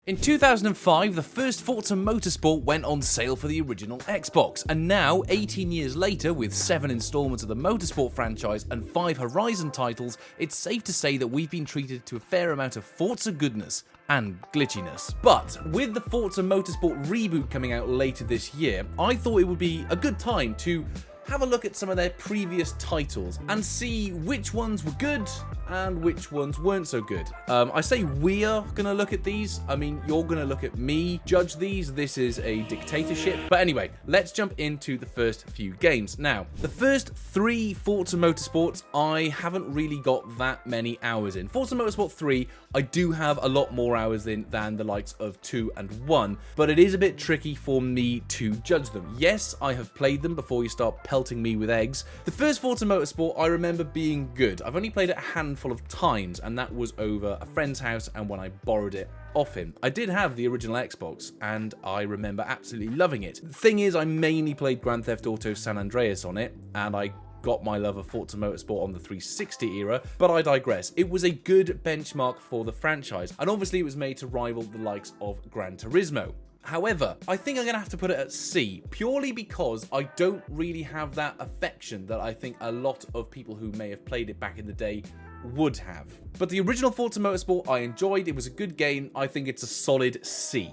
In 2005, the first Forza Motorsport went on sale for the original Xbox, and now, 18 years later, with 7 installments of the Motorsport franchise and 5 Horizon titles, it's safe to say that we've been treated to a fair amount of Forza goodness and glitchiness. But with the Forza Motorsport reboot coming out later this year, I thought it would be a good time to have a look at some of their previous titles and see which ones were good and which ones weren't so good. I say we are gonna look at these. I mean, you're gonna look at me judge these. This is a dictatorship. But anyway, let's jump into the first few games. Now, the first 3 Forza Motorsports, I haven't really got that many hours in. Forza Motorsport 3, I do have a lot more hours in than the likes of 2 and 1, but it is a bit tricky for me to judge them. Yes, I have played them before you start pelting me with eggs. The first Forza Motorsport I remember being good. I've only played it a handful of times, and that was over a friend's house and when I borrowed it off him. I did have the original Xbox, and I remember absolutely loving it. The thing is, I mainly played Grand Theft Auto San Andreas on it, and I got my love of Forza Motorsport on the 360 era, but I digress. It was a good benchmark for the franchise, and obviously it was made to rival the likes of Gran Turismo. However, I think I'm going to have to put it at C, purely because I don't really have that affection that I think a lot of people who may have played it back in the day would have. But the original Forza Motorsport I enjoyed. It was a good game. I think it's a solid C.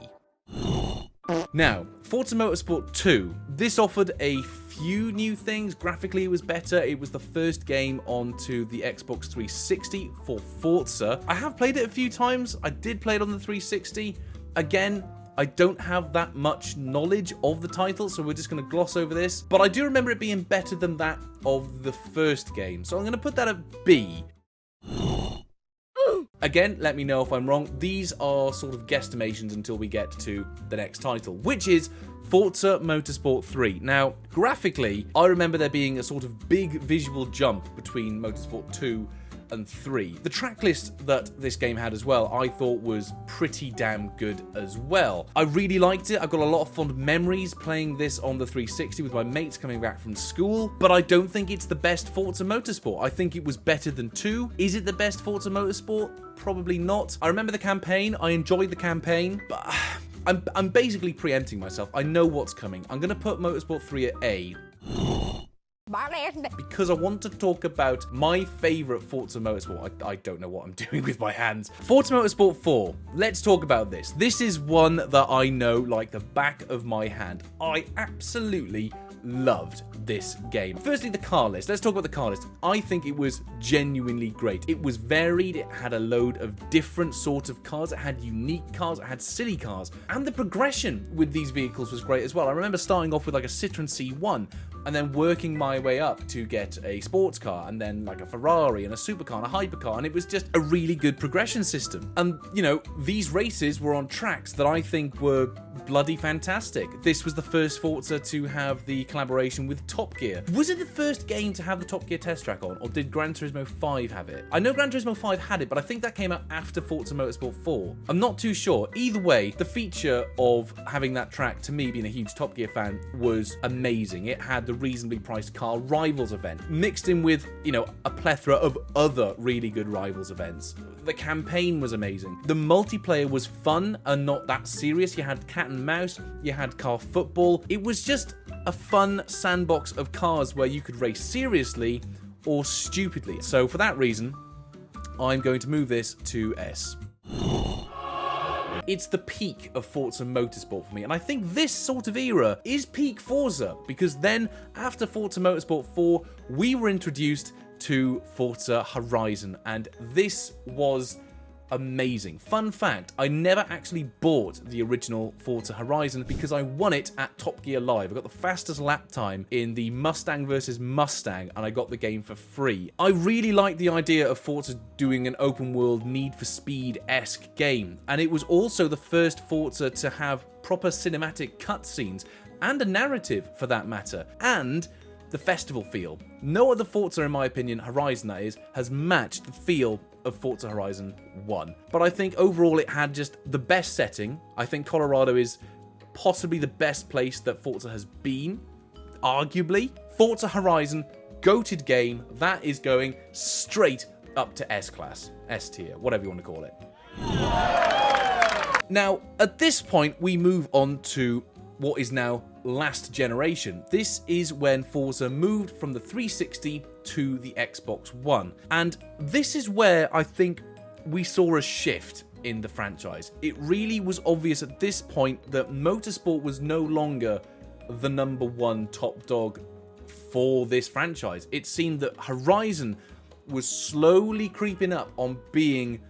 Now, Forza Motorsport 2. This offered a few new things. Graphically, it was better. It was the first game onto the Xbox 360 for Forza. I have played it a few times. I did play it on the 360. Again, I don't have that much knowledge of the title, so we're just going to gloss over this. But I do remember it being better than that of the first game, so I'm going to put that at B. Again, let me know if I'm wrong. These are sort of guesstimations until we get to the next title, which is Forza Motorsport 3. Now, graphically, I remember there being a sort of big visual jump between Motorsport 2 and 3. The track list that this game had as well, I thought was pretty damn good as well. I really liked it. I've got a lot of fond memories playing this on the 360 with my mates coming back from school, but I don't think it's the best Forza Motorsport. I think it was better than 2. Is it the best Forza Motorsport? Probably not. I remember the campaign. I enjoyed the campaign, but I'm basically preempting myself. I know what's coming. I'm going to put Motorsport 3 at A, because I want to talk about my favourite Forza Motorsport. I don't know what I'm doing with my hands. Forza Motorsport 4. Let's talk about this. This is one that I know like the back of my hand. I absolutely loved this game. Firstly, the car list. Let's talk about the car list. I think it was genuinely great. It was varied. It had a load of different sorts of cars. It had unique cars. It had silly cars. And the progression with these vehicles was great as well. I remember starting off with like a Citroen C1 and then working my way up to get a sports car and then like a Ferrari and a supercar and a hypercar, and it was just a really good progression system. And, you know, these races were on tracks that I think were bloody fantastic. This was the first Forza to have the collaboration with Top Gear. Was it the first game to have the Top Gear test track on, or did Gran Turismo 5 have it? I know Gran Turismo 5 had it, but I think that came out after Forza Motorsport 4. I'm not too sure. Either way, the feature of having that track, to me being a huge Top Gear fan, was amazing. It had the reasonably priced car Rivals event, mixed in with, you know, a plethora of other really good Rivals events. The campaign was amazing. The multiplayer was fun and not that serious. You had cat and mouse, you had car football. It was just a fun sandbox of cars where you could race seriously or stupidly. So for that reason, I'm going to move this to S. It's the peak of Forza Motorsport for me, and I think this sort of era is peak Forza, because then after Forza Motorsport 4, we were introduced to Forza Horizon, and this was amazing. Fun fact, I never actually bought the original Forza Horizon because I won it at Top Gear Live. I got the fastest lap time in the Mustang versus Mustang, and I got the game for free. I really liked the idea of Forza doing an open world Need for Speed-esque game, and it was also the first Forza to have proper cinematic cutscenes and a narrative for that matter, and the festival feel. No other Forza, in my opinion, Horizon that is, has matched the feel of Forza Horizon 1. But I think overall it had just the best setting. I think Colorado is possibly the best place that Forza has been, arguably. Forza Horizon, goated game, that is going straight up to S class, S tier, whatever you want to call it. Now, at this point, we move on to what is now last generation. This is when Forza moved from the 360 to the Xbox One. And this is where I think we saw a shift in the franchise. It really was obvious at this point that motorsport was no longer the #1 top dog for this franchise. It seemed that Horizon was slowly creeping up on being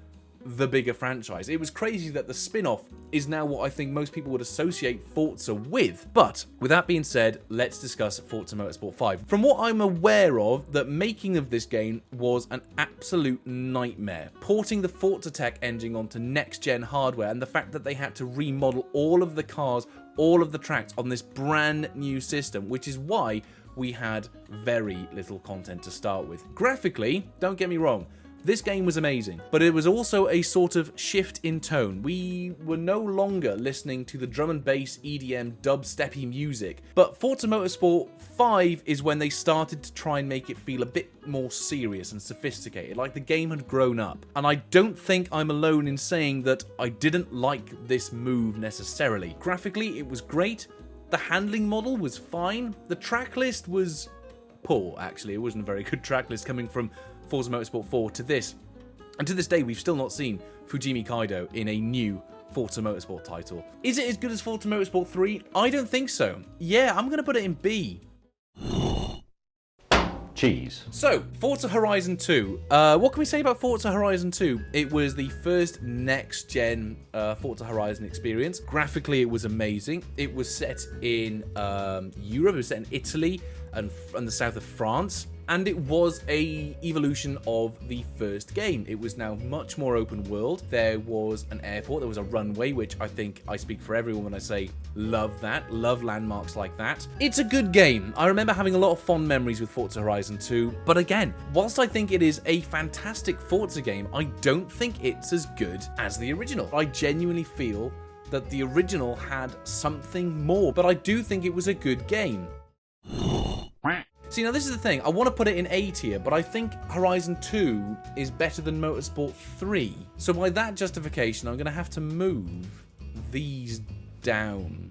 the bigger franchise. It was crazy that the spin-off is now what I think most people would associate Forza with. But with that being said, let's discuss Forza Motorsport 5. From what I'm aware of, the making of this game was an absolute nightmare. Porting the Forza Tech engine onto next-gen hardware, and the fact that they had to remodel all of the cars, all of the tracks on this brand new system, which is why we had very little content to start with. Graphically, don't get me wrong, this game was amazing, but it was also a sort of shift in tone. We were no longer listening to the drum and bass, EDM, dubsteppy music, but Forza Motorsport 5 is when they started to try and make it feel a bit more serious and sophisticated, like the game had grown up. And I don't think I'm alone in saying that I didn't like this move necessarily. Graphically, it was great. The handling model was fine. The track list was poor, actually. It wasn't a very good track list coming from Forza Motorsport 4 to this. And to this day, we've still not seen Fujimi Kaido in a new Forza Motorsport title. Is it as good as Forza Motorsport 3? I don't think so. Yeah, I'm going to put it in B. Cheese. So, Forza Horizon 2. What can we say about Forza Horizon 2? It was the first next-gen Forza Horizon experience. Graphically, it was amazing. It was set in Europe. It was set in Italy and the south of France. And it was a evolution of the first game. It was now much more open world. There was an airport, there was a runway, which I think I speak for everyone when I say love that, love landmarks like that. It's a good game. I remember having a lot of fond memories with Forza Horizon 2, but again, whilst I think it is a fantastic Forza game, I don't think it's as good as the original. I genuinely feel that the original had something more, but I do think it was a good game. See, now this is the thing. I want to put it in A tier, but I think Horizon 2 is better than Motorsport 3. So by that justification, I'm going to have to move these down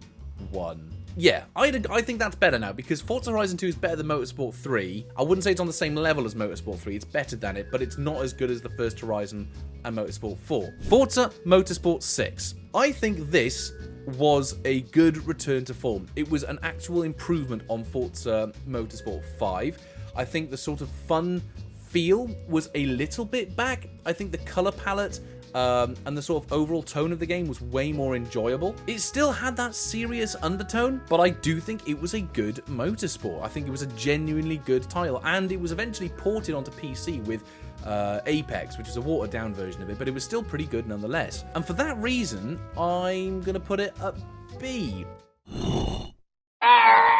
one. Yeah, I think that's better now, because Forza Horizon 2 is better than Motorsport 3. I wouldn't say it's on the same level as Motorsport 3. It's better than it, but it's not as good as the first Horizon and Motorsport 4. Forza Motorsport 6. I think this was a good return to form. It was an actual improvement on Forza Motorsport 5. I think the sort of fun feel was a little bit back. I think the color palette and the sort of overall tone of the game was way more enjoyable. It still had that serious undertone, but I do think it was a good motorsport. I think it was a genuinely good title, and it was eventually ported onto PC with Apex, which was a watered down version of it, but it was still pretty good nonetheless. And for that reason, I'm gonna put it at B.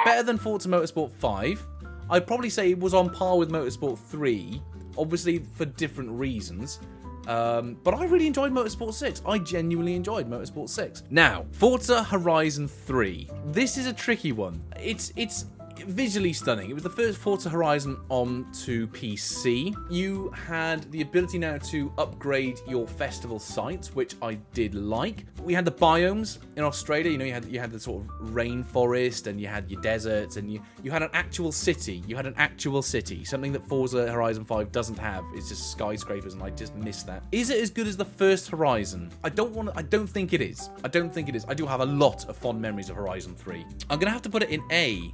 Better than Forza Motorsport 5. I'd probably say it was on par with Motorsport 3, obviously for different reasons. But I really enjoyed Motorsport 6. I genuinely enjoyed Motorsport 6. Now, Forza Horizon 3. This is a tricky one. It's visually stunning. It was the first Forza Horizon onto PC. You had the ability now to upgrade your festival sites, which I did like. We had the biomes in Australia. You know, you had the sort of rainforest, and you had your deserts, and you had an actual city. You had an actual city, something that Forza Horizon 5 doesn't have. It's just skyscrapers, and I just miss that. Is it as good as the first Horizon? I don't think it is. I don't think it is. I do have a lot of fond memories of Horizon 3. I'm gonna have to put it in A.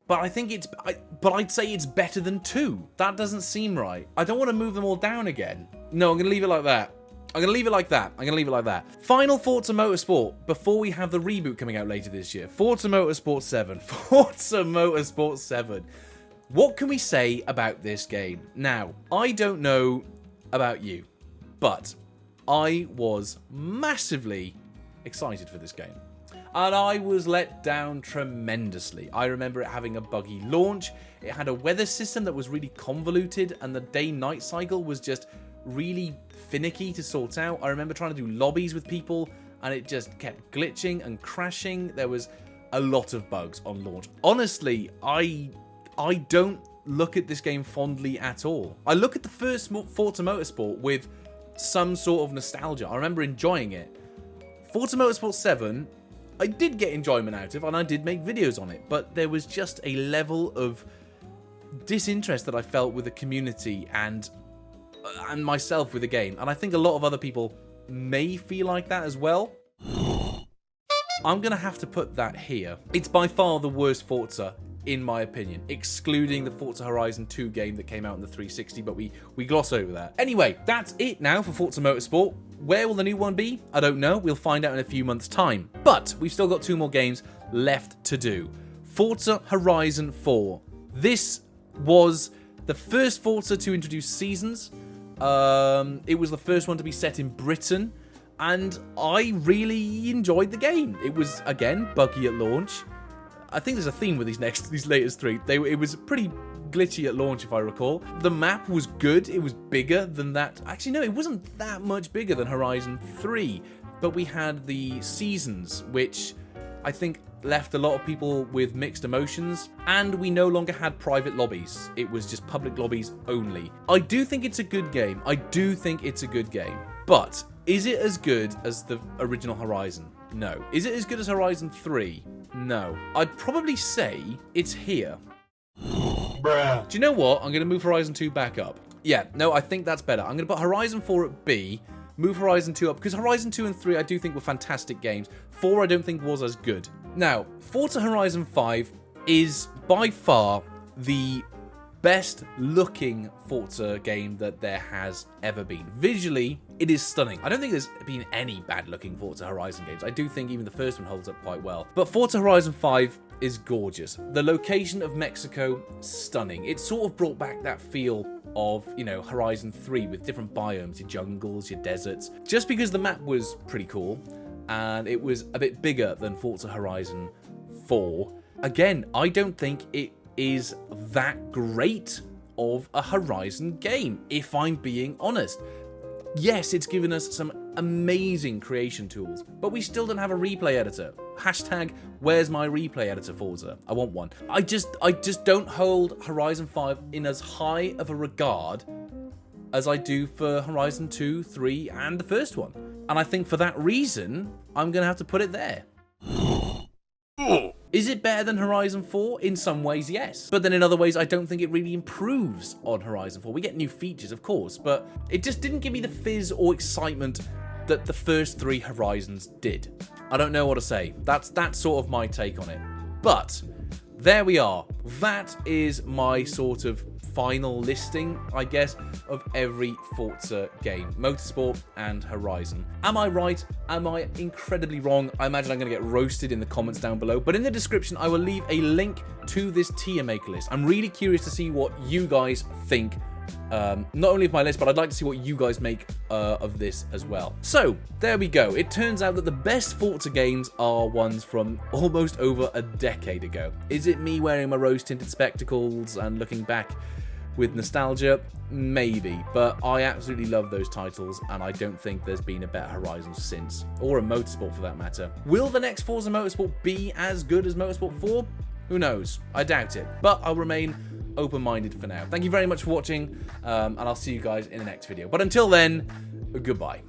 But I think I'd say it's better than 2. That doesn't seem right. I don't want to move them all down again. No, I'm going to leave it like that. I'm going to leave it like that. Final Forza Motorsport before we have the reboot coming out later this year. Forza Motorsport 7. Forza Motorsport 7. What can we say about this game? Now, I don't know about you, but I was massively excited for this game. And I was let down tremendously. I remember it having a buggy launch. It had a weather system that was really convoluted, and the day-night cycle was just really finicky to sort out. I remember trying to do lobbies with people, and it just kept glitching and crashing. There was a lot of bugs on launch. Honestly, I don't look at this game fondly at all. I look at the first Forza Motorsport with some sort of nostalgia. I remember enjoying it. Forza Motorsport 7, I did get enjoyment out of, and I did make videos on it, but there was just a level of disinterest that I felt with the community and myself with the game, and I think a lot of other people may feel like that as well. I'm going to have to put that here. It's by far the worst Forza, in my opinion, excluding the Forza Horizon 2 game that came out in the 360, but we gloss over that. Anyway, that's it now for Forza Motorsport. Where will the new one be? I don't know. We'll find out in a few months' time. But we've still got 2 more games left to do. Forza Horizon 4. This was the first Forza to introduce seasons. It was the first one to be set in Britain, and I really enjoyed the game. It was, again, buggy at launch. I think there's a theme with these latest 3. It was pretty glitchy at launch, if I recall. The map was good. It was bigger than that. Actually, no, it wasn't that much bigger than Horizon 3, but we had the seasons, which I think left a lot of people with mixed emotions, and we no longer had private lobbies. It was just public lobbies only. I do think it's a good game. But is it as good as the original Horizon? No. Is it as good as Horizon 3? No. I'd probably say it's here. Bruh. Do you know what? I'm going to move Horizon 2 back up. Yeah, no, I think that's better. I'm going to put Horizon 4 at B, move Horizon 2 up, because Horizon 2 and 3 I do think were fantastic games. 4 I don't think was as good. Now, Forza Horizon 5 is by far the best looking Forza game that there has ever been. Visually, it is stunning. I don't think there's been any bad looking Forza Horizon games. I do think even the first one holds up quite well. But Forza Horizon 5 is gorgeous. The location of Mexico, stunning. It sort of brought back that feel of, you know, Horizon 3 with different biomes, your jungles, your deserts. Just because the map was pretty cool and it was a bit bigger than Forza Horizon 4. Again, I don't think it is that great of a Horizon game, if I'm being honest. Yes, it's given us some amazing creation tools, but we still don't have a replay editor. Hashtag, where's my replay editor, Forza? I want one. I just don't hold Horizon 5 in as high of a regard as I do for Horizon 2, 3, and the first one. And I think for that reason, I'm going to have to put it there. Is it better than Horizon 4? In some ways, yes. But then in other ways, I don't think it really improves on Horizon 4. We get new features, of course, but it just didn't give me the fizz or excitement that the first 3 Horizons did. I don't know what to say. That's sort of my take on it. But there we are. That is my sort of final listing, I guess, of every Forza game, Motorsport and Horizon. Am I right? Am I incredibly wrong? I imagine I'm going to get roasted in the comments down below, but in the description I will leave a link to this tier maker list. I'm really curious to see what you guys think, not only of my list, but I'd like to see what you guys make of this as well. So there we go. It turns out that the best Forza games are ones from almost over a decade ago. Is it me wearing my rose-tinted spectacles and looking back with nostalgia? Maybe, but I absolutely love those titles, and I don't think there's been a better Horizon since, or a Motorsport for that matter. Will the next Forza Motorsport be as good as Motorsport 4? Who knows? I doubt it, but I'll remain open-minded for now. Thank you very much for watching, and I'll see you guys in the next video. But until then, goodbye.